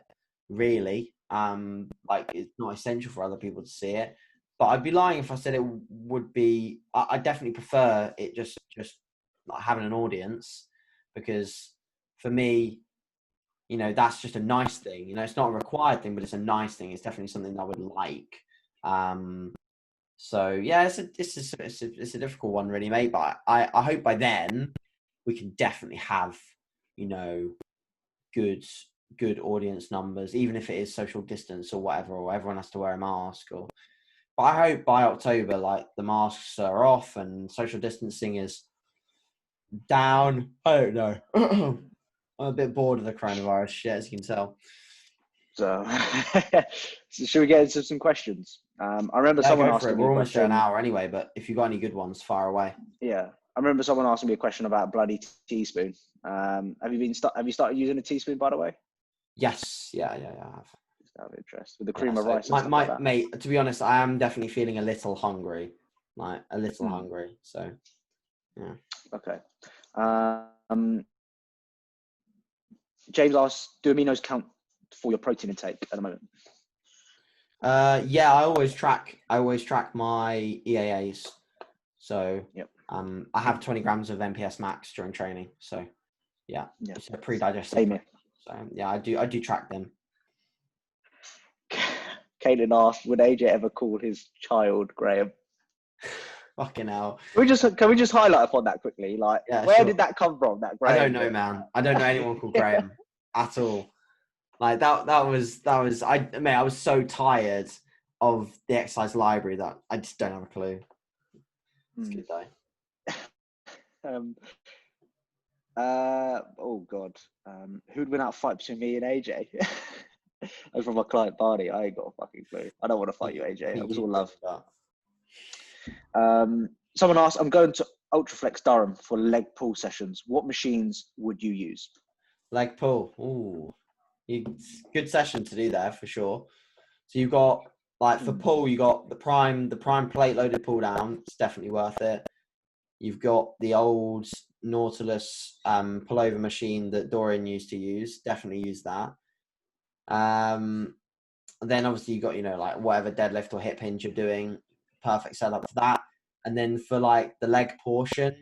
really. Like it's not essential for other people to see it. But I'd be lying if I said it would be. I definitely prefer it just like having an audience, because for me, you know, that's just a nice thing. You know, it's not a required thing, but it's a nice thing. It's definitely something I would like. So yeah, it's a difficult one, really, mate. But I hope by then we can definitely have, you know, good audience numbers, even if it is social distance or whatever, or everyone has to wear a mask. But I hope by October, like the masks are off and social distancing is down. I don't know. I'm a bit bored of the coronavirus shit, as you can tell. So, should we get into some questions? I remember someone asking me We're a almost question. at an hour anyway, but if you got any good ones, fire away. Yeah, I remember someone asking me a question about a bloody teaspoon. Have you started using a teaspoon, by the way? Yes, yeah, I have. Just out of interest, with the cream of rice. Mate, to be honest, I am definitely feeling a little hungry, like a little hungry. So, yeah. Okay. James asks, do aminos count for your protein intake at the moment? Yeah, I always track my EAAs. So, yep. I have 20 grams of MPS max during training. So, yeah. It's a pre-digested. Same here. So, yeah, I do track them. Caitlin asked, would AJ ever call his child Graham? Fucking hell. Can we just highlight upon that quickly? Like, where did that come from? That Graham? I don't know, man. I don't know anyone called Graham at all. Like that was I was so tired of the exercise library that I just don't have a clue. It's good though. Oh God. Who'd win out a fight between me and AJ? And from my client Barney, I ain't got a fucking clue. I don't want to fight you, AJ. It was all love. Someone asked, I'm going to Ultraflex Durham for leg pull sessions. What machines would you use? Leg pull. Ooh. Good session to do there for sure. So you've got, like, for pull, you got the prime plate loaded pull down. It's definitely worth it. You've got the old Nautilus pullover machine that Dorian used to use. Definitely use that. And then obviously you've got, you know, like whatever deadlift or hip hinge you're doing, perfect setup for that. And then for like the leg portion,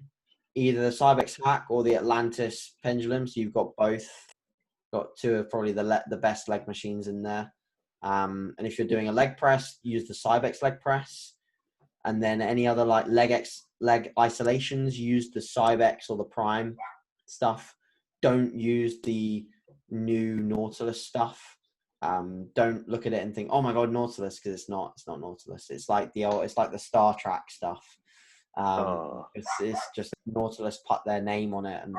either the Cybex hack or the Atlantis pendulum. So you've got both. Got two of probably the best leg machines in there. And if you're doing a leg press, use the Cybex leg press. And then any other like leg isolations, use the Cybex or the Prime stuff. don't use the new Nautilus stuff. Don't look at it and think, "Oh my god, Nautilus," because it's not Nautilus. It's like the Star Trek stuff. It's just Nautilus put their name on it, and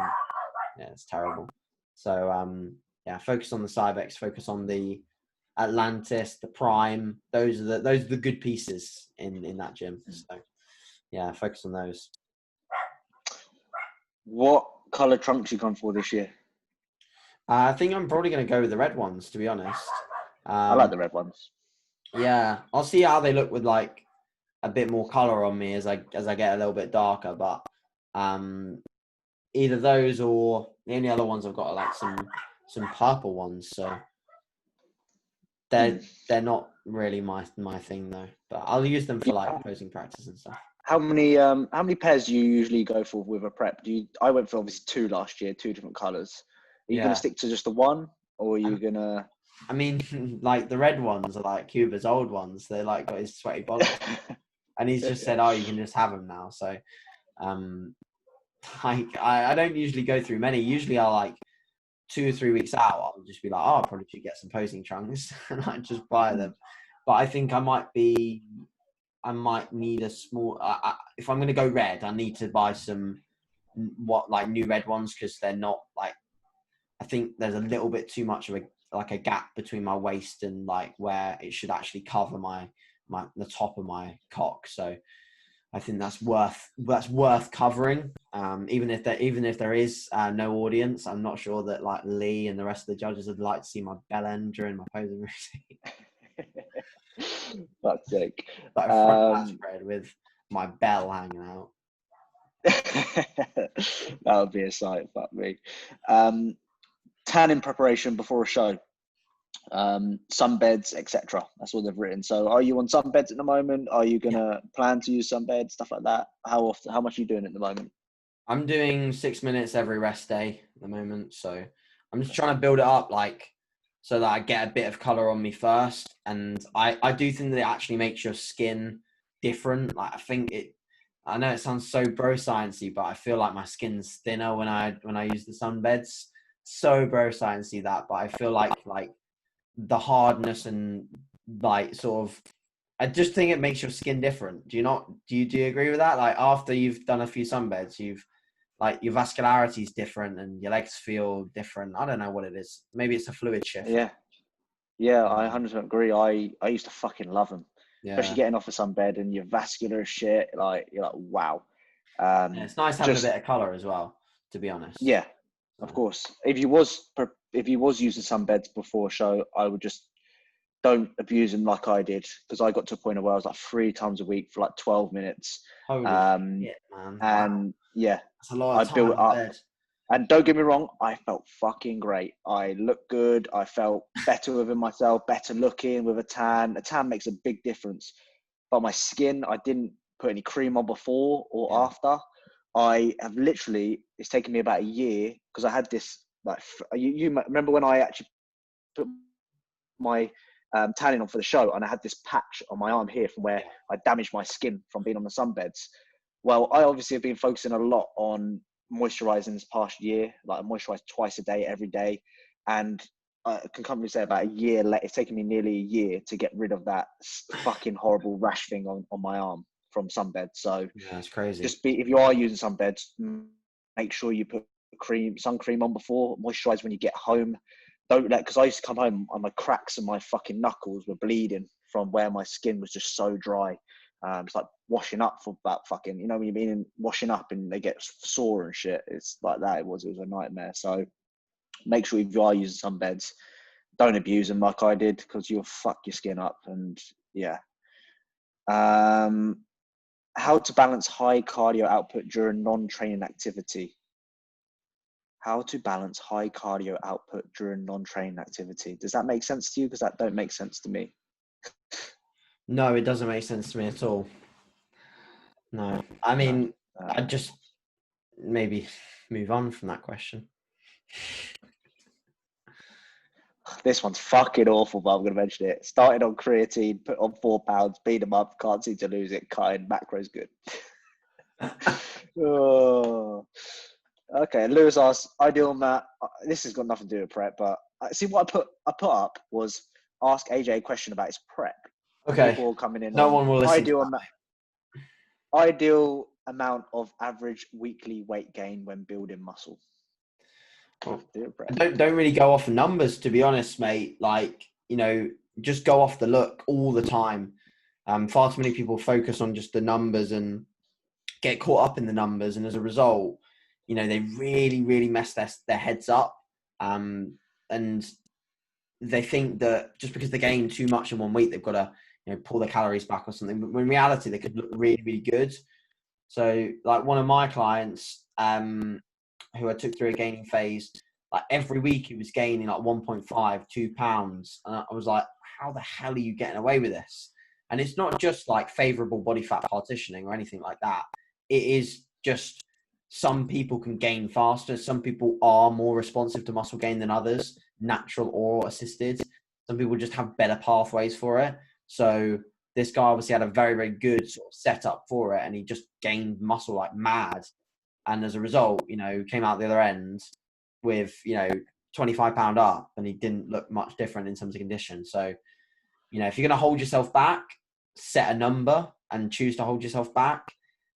yeah, it's terrible. So yeah, focus on the Cybex, focus on the Atlantis, the Prime. Those are the good pieces in that gym. So yeah, focus on those. What color trunks you gone for this year? I think I'm probably going to go with the red ones, to be honest. I like the red ones. Yeah, I'll see how they look with like a bit more color on me as I get a little bit darker. But either those or the only other ones I've got are like some purple ones. So they're not really my thing though. But I'll use them for like posing practice and stuff. How many pairs do you usually go for with a prep? I went for obviously 2 last year, 2 different colors. Are you gonna stick to just the one, or are you gonna? I mean, like the red ones are like Cuba's old ones. They're like got his sweaty bollocks, and he's just said, "Oh, you can just have them now." So, like I don't usually go through many. Usually, I like 2 or 3 weeks out. I'll just be like, "Oh, I probably should get some posing trunks," and I just buy them. But I think I might need a small. If I'm gonna go red, I need to buy some new red ones because they're not like. I think there's a little bit too much of a gap between my waist and like where it should actually cover the top of my cock. So I think that's worth covering. Even if there is no audience, I'm not sure that like Lee and the rest of the judges would like to see my bell end during my posing routine. Fuck's sake. Like a front spread with my bell hanging out. That would be a sight. Fuck me. Tanning preparation before a show, sunbeds, etc. That's what they've written. So, are you on sunbeds at the moment? Are you gonna plan to use sunbeds, stuff like that? How often? How much are you doing at the moment? I'm doing 6 minutes every rest day at the moment. So I'm just trying to build it up, like so that I get a bit of color on me first. And I do think that it actually makes your skin different. Like I know it sounds so bro sciencey, but I feel like my skin's thinner when I use the sunbeds. So bro sciencey that, but I feel like the hardness and like sort of, I just think it makes your skin different. Do you agree with that? Like after you've done a few sunbeds, you've like your vascularity is different and your legs feel different. I don't know what it is. Maybe it's a fluid shift. Yeah, I 100% agree. I used to fucking love them, especially Yeah. getting off of sunbed and your vascular shit. Like you're like, wow. Yeah, it's nice having a bit of color as well, to be honest. Yeah, of course. If you was using sunbeds before a show, I would just don't abuse them like I did, because I got to a point where I was like 3 times a week for like 12 minutes. Holy shit, man! And wow. Yeah, That's a lot of time I built up. bed. And don't get me wrong, I felt fucking great. I looked good. I felt better within myself, better looking with a tan. A tan makes a big difference. But my skin, I didn't put any cream on before or after. I have literally, it's taken me about a year, because I had this, like, you remember when I actually put my tanning on for the show, and I had this patch on my arm here from where I damaged my skin from being on the sunbeds. Well, I obviously have been focusing a lot on moisturizing this past year. Like I moisturize twice a day, every day. And I can comfortably say about a year later, it's taken me nearly a year to get rid of that fucking horrible rash thing on my arm from sunbed. So yeah, it's crazy. If you are using sunbeds, make sure you put sun cream on before, moisturize when you get home. Don't because I used to come home and my cracks and my fucking knuckles were bleeding from where my skin was just so dry. It's like washing up for about fucking, when you've been washing up and they get sore and shit. It's like that. It was a nightmare. So make sure if you are using sunbeds, don't abuse them like I did, because you'll fuck your skin up. And yeah. How to balance high cardio output during non-training activity. How to balance high cardio output during non-training activity. Does that make sense to you? Because that don't make sense to me. No, it doesn't make sense to me at all. No. I mean, I'd just maybe move on from that question. This one's fucking awful, but I'm going to mention it. Started on creatine, put on 4 pounds, beat them up, can't seem to lose it. Cutting macros good. Okay, Lewis asks, ideal Matt. This has got nothing to do with prep, but see what I put up was ask AJ a question about his prep. Okay. People are coming in No on one will listen to that. ideal amount of average weekly weight gain when building muscle. Well, don't really go off numbers, to be honest, mate. Like, you know, just go off the look all the time. Far too many people focus on just the numbers and get caught up in the numbers, and as a result, you know, they really, really mess their heads up. And they think that just because they gain too much in 1 week, they've got to, you know, pull their calories back or something. But in reality, they could look really, really good. So, like one of my clients, who I took through a gaining phase, like every week he was gaining like 1.5, 2 pounds. And I was like, how the hell are you getting away with this? And it's not just like favorable body fat partitioning or anything like that. It is just some people can gain faster. Some people are more responsive to muscle gain than others, natural or assisted. Some people just have better pathways for it. So this guy obviously had a very, very good sort of setup for it, and he just gained muscle like mad. And as a result, you know, came out the other end with, you know, 25 pound up, and he didn't look much different in terms of condition. So, you know, if you're going to hold yourself back, set a number and choose to hold yourself back.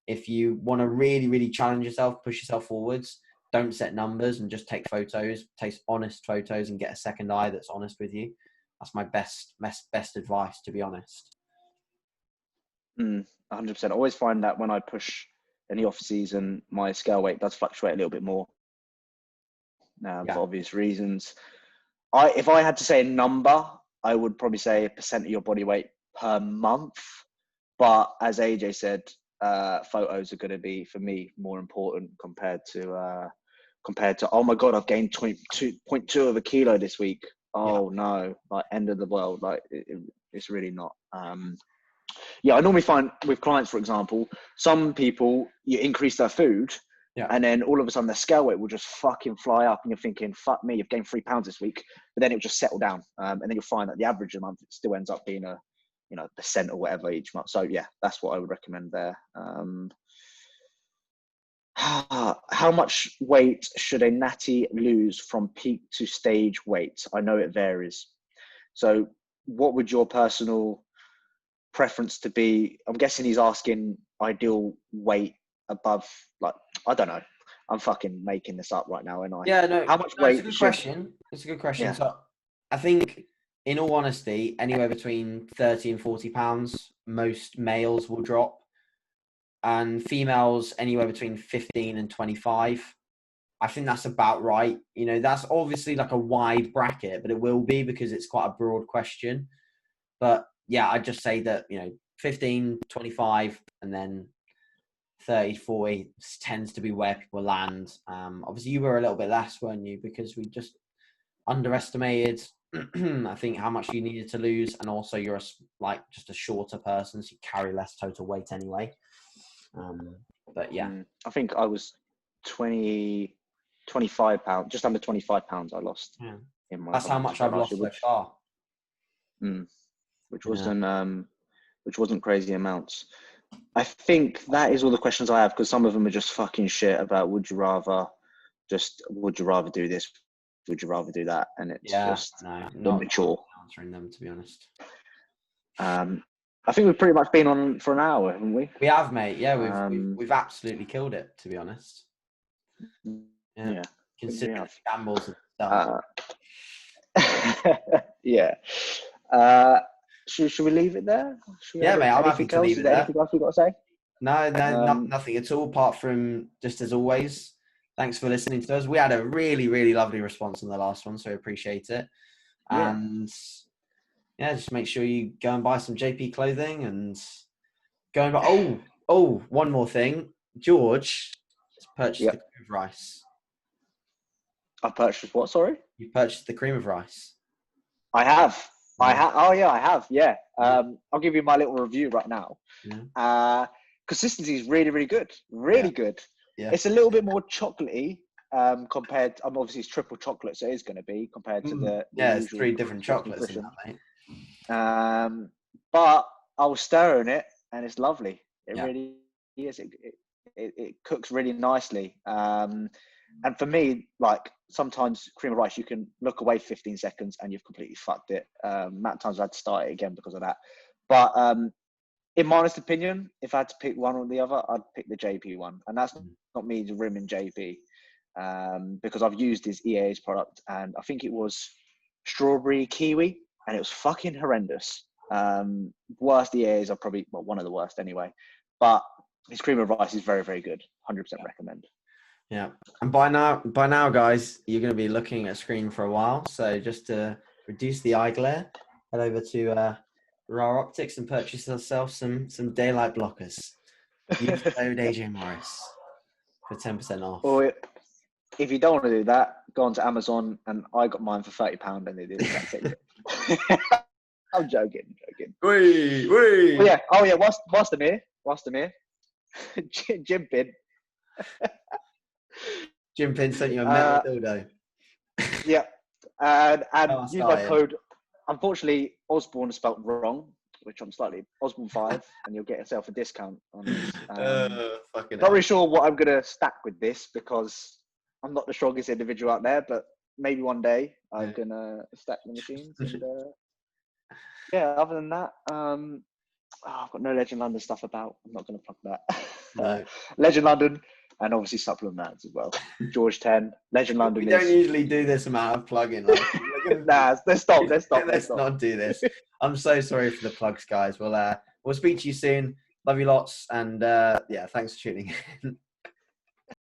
If you want to really, really challenge yourself, push yourself forwards, don't set numbers and just take photos, take honest photos and get a second eye that's honest with you. That's my best advice, to be honest. 100%. I always find that when I push in the off season, my scale weight does fluctuate a little bit more for obvious reasons. If I had to say a number, I would probably say a percent of your body weight per month. But as AJ said, photos are going to be, for me, more important compared to oh my god, I've gained 22.2 of a kilo this week. Oh no, like end of the world. Like it's really not. I normally find with clients, for example, some people, you increase their food and then all of a sudden their scale weight will just fucking fly up and you're thinking, fuck me, you've gained 3 pounds this week. But then it'll just settle down. And then you'll find that the average a month, it still ends up being a, you know, percent or whatever each month. So yeah, that's what I would recommend there. How much weight should a natty lose from peak to stage weight? I know it varies. So what would your personal preference to be? I'm guessing he's asking ideal weight above, like, I don't know. I'm fucking making this up right now, and I. Yeah, no. How much weight? It's a good question. It's a good question. Yeah. So I think, in all honesty, anywhere between 30 and 40 pounds, most males will drop. And females anywhere between 15 and 25. I think that's about right. You know, that's obviously like a wide bracket, but it will be because it's quite a broad question. But yeah, I'd just say that, you know, 15, 25, and then 30, 40 tends to be where people land. Obviously, you were a little bit less, weren't you? Because we just underestimated, I think, how much you needed to lose. And also you're just a shorter person, so you carry less total weight anyway. But yeah, I think I was 25 pounds, just under 25 pounds I lost. Yeah. In my That's how much I've lost so far. Which wasn't crazy amounts. I think that is all the questions I have, because some of them are just fucking shit about would you rather do this? Would you rather do that? And it's just not mature. Answering them, to be honest. I think we've pretty much been on for an hour, haven't we? We have, mate. Yeah, we've absolutely killed it, to be honest. Yeah. Considering the gambles and stuff. Yeah. Should we leave it there? Mate, I'm happy to leave it there. Anything else we've got to say? No, nothing at all, apart from, just as always, thanks for listening to us. We had a really, really lovely response on the last one, so I appreciate it. And just make sure you go and buy some JP clothing and go and buy. Oh, one more thing. George has purchased the cream of rice. I purchased what? Sorry? You purchased the cream of rice. I have. I have. Oh yeah, I have. Yeah. I'll give you my little review right now. Consistency is really, really good. Really good. Yeah. It's a little bit more chocolatey compared. Obviously it's triple chocolate, so it is going to be compared to the it's 3 different chocolates in that, mate. But I was stirring it, and it's lovely. It really is. It cooks really nicely. And for me, like sometimes cream of rice, you can look away 15 seconds and you've completely fucked it. Amount of times I had to start it again because of that. But in my honest opinion, if I had to pick one or the other, I'd pick the JP one. And that's not me rimming JP, because I've used his EA's product, and I think it was strawberry kiwi, and it was fucking horrendous. Worst EAs are probably, well, one of the worst anyway. But his cream of rice is very, very good. 100% recommend. Yeah, and by now, guys, you're going to be looking at a screen for a while. So just to reduce the eye glare, head over to Raw Optics and purchase yourself some daylight blockers. Use code AJ Morris for 10% off. Or if you don't want to do that, go on to Amazon, and I got mine for £30, and they did the exact same thing. I'm joking. Wee. Oh yeah. Whilst I'm here, Jim Pin. Jim Pin sent you a metal dildo. Yeah, and use my code. Unfortunately, Osborne is spelt wrong, which I'm slightly Osborne 5, and you'll get yourself a discount on this. Not really sure what I'm gonna stack with this, because I'm not the strongest individual out there, but maybe one day I'm gonna stack the machines. And yeah, other than that, I've got no Legend London stuff about. I'm not gonna plug that. No. Legend London. And obviously supplements as well. George 10, Legend London. We don't usually do this amount of plugging. Like, let's stop. Let's not do this. I'm so sorry for the plugs, guys. We'll speak to you soon. Love you lots, and yeah, thanks for tuning in.